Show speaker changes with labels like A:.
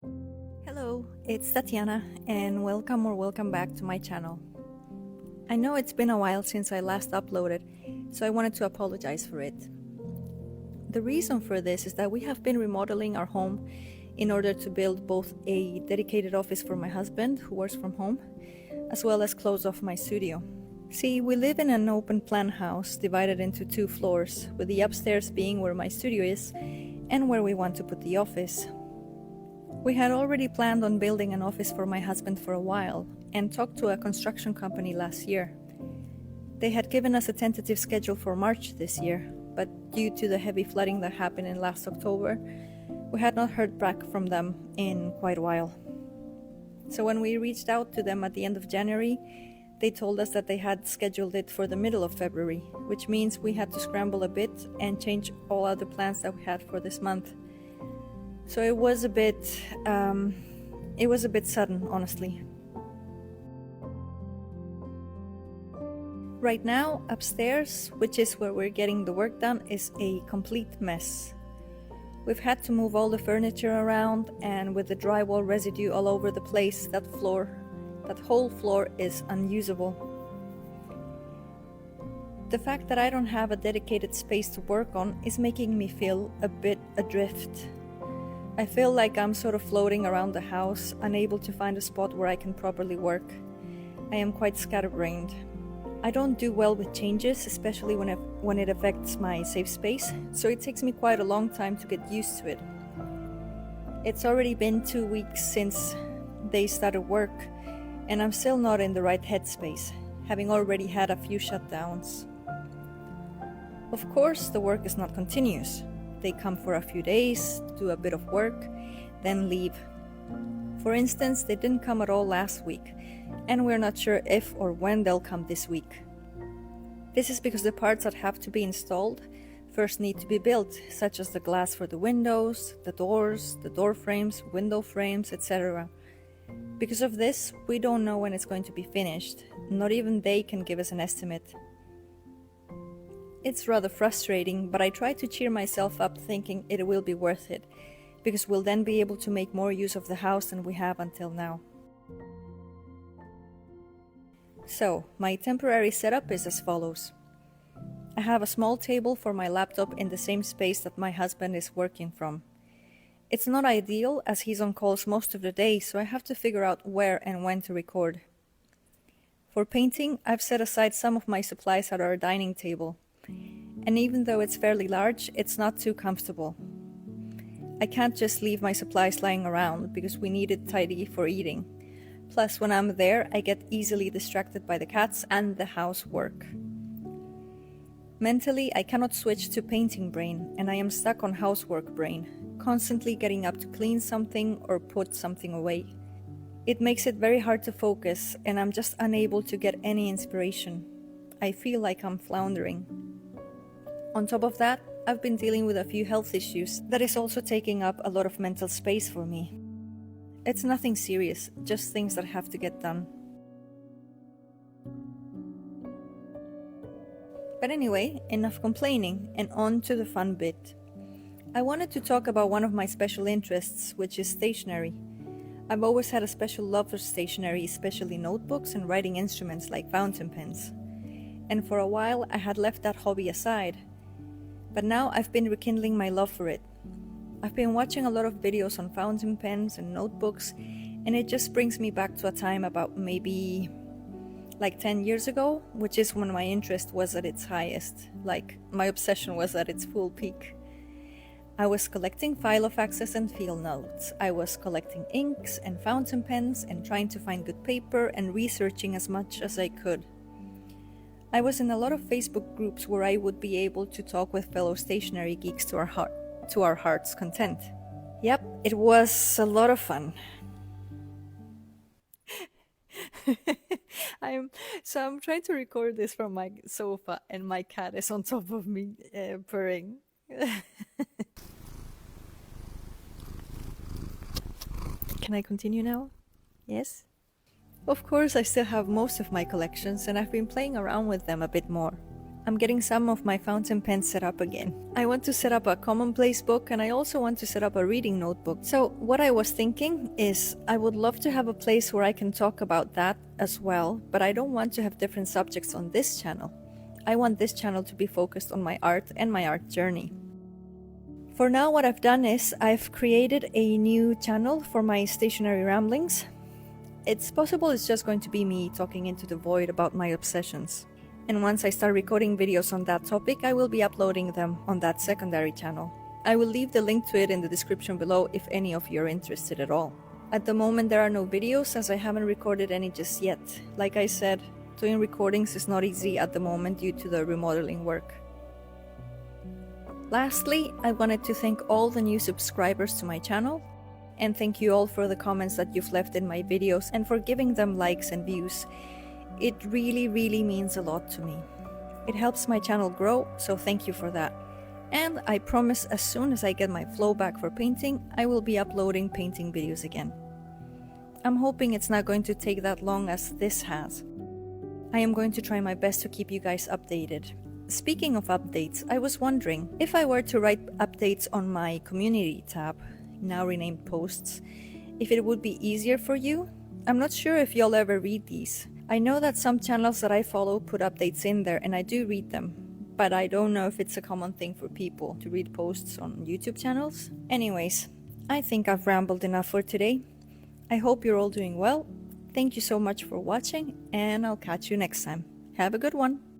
A: Hello, it's Tatiana and welcome back to my channel. I know it's been a while since I last uploaded, so I wanted to apologize for it. The reason for this is that we have been remodeling our home in order to build both a dedicated office for my husband, who works from home, as well as close off my studio. See, we live in an open plan house divided into 2 floors, with the upstairs being where my studio is and where we want to put the office. We had already planned on building an office for my husband for a while and talked to a construction company last year. They had given us a tentative schedule for March this year, but due to the heavy flooding that happened in last October, we had not heard back from them in quite a while. So when we reached out to them at the end of January, they told us that they had scheduled it for the middle of February, which means we had to scramble a bit and change all other plans that we had for this month. So it was a bit sudden, honestly. Right now, upstairs, which is where we're getting the work done, is a complete mess. We've had to move all the furniture around, and with the drywall residue all over the place, that whole floor is unusable. The fact that I don't have a dedicated space to work on is making me feel a bit adrift. I feel like I'm sort of floating around the house, unable to find a spot where I can properly work. I am quite scatterbrained. I don't do well with changes, especially when it affects my safe space, so it takes me quite a long time to get used to it. It's already been 2 weeks since they started work, and I'm still not in the right headspace, having already had a few shutdowns. Of course, the work is not continuous. They come for a few days, do a bit of work, then leave. For instance, they didn't come at all last week, and we're not sure if or when they'll come this week. This is because the parts that have to be installed first need to be built, such as the glass for the windows, the doors, the door frames, window frames, etc. Because of this, we don't know when it's going to be finished. Not even they can give us an estimate. It's rather frustrating, but I try to cheer myself up thinking it will be worth it, because we'll then be able to make more use of the house than we have until now. So, my temporary setup is as follows. I have a small table for my laptop in the same space that my husband is working from. It's not ideal as he's on calls most of the day, so I have to figure out where and when to record. For painting, I've set aside some of my supplies at our dining table. And even though it's fairly large, it's not too comfortable. I can't just leave my supplies lying around because we need it tidy for eating. Plus, when I'm there, I get easily distracted by the cats and the housework. Mentally, I cannot switch to painting brain, and I am stuck on housework brain, constantly getting up to clean something or put something away. It makes it very hard to focus, and I'm just unable to get any inspiration. I feel like I'm floundering. On top of that, I've been dealing with a few health issues that is also taking up a lot of mental space for me. It's nothing serious, just things that have to get done. But anyway, enough complaining, and on to the fun bit. I wanted to talk about one of my special interests, which is stationery. I've always had a special love for stationery, especially notebooks and writing instruments like fountain pens. And for a while I had left that hobby aside. But now I've been rekindling my love for it. I've been watching a lot of videos on fountain pens and notebooks, and it just brings me back to a time about maybe like 10 years ago, which is when my interest was at its highest, like my obsession was at its full peak. I was collecting filofaxes and field notes. I was collecting inks and fountain pens and trying to find good paper and researching as much as I could. I was in a lot of Facebook groups where I would be able to talk with fellow stationery geeks to our heart's content. Yep, it was a lot of fun. I'm trying to record this from my sofa and my cat is on top of me purring. Can I continue now? Yes? Of course, I still have most of my collections and I've been playing around with them a bit more. I'm getting some of my fountain pens set up again. I want to set up a commonplace book, and I also want to set up a reading notebook. So what I was thinking is I would love to have a place where I can talk about that as well, but I don't want to have different subjects on this channel. I want this channel to be focused on my art and my art journey. For now, what I've done is I've created a new channel for my stationary ramblings. It's possible it's just going to be me talking into the void about my obsessions. And once I start recording videos on that topic, I will be uploading them on that secondary channel. I will leave the link to it in the description below if any of you are interested at all. At the moment there are no videos as I haven't recorded any just yet. Like I said, doing recordings is not easy at the moment due to the remodeling work. Lastly, I wanted to thank all the new subscribers to my channel, and thank you all for the comments that you've left in my videos and for giving them likes and views. It really means a lot to me. It helps my channel grow, so thank you for that. And I promise as soon as I get my flow back for painting, I will be uploading painting videos again. I'm hoping it's not going to take that long as this has. I am going to try my best to keep you guys updated. Speaking of updates, I was wondering if I were to write updates on my community tab, now renamed posts, if it would be easier for you. I'm not sure if you'll ever read these. I know that some channels that I follow put updates in there and I do read them, but I don't know if it's a common thing for people to read posts on YouTube channels. Anyways, I think I've rambled enough for today. I hope you're all doing well. Thank you so much for watching, and I'll catch you next time. Have a good one.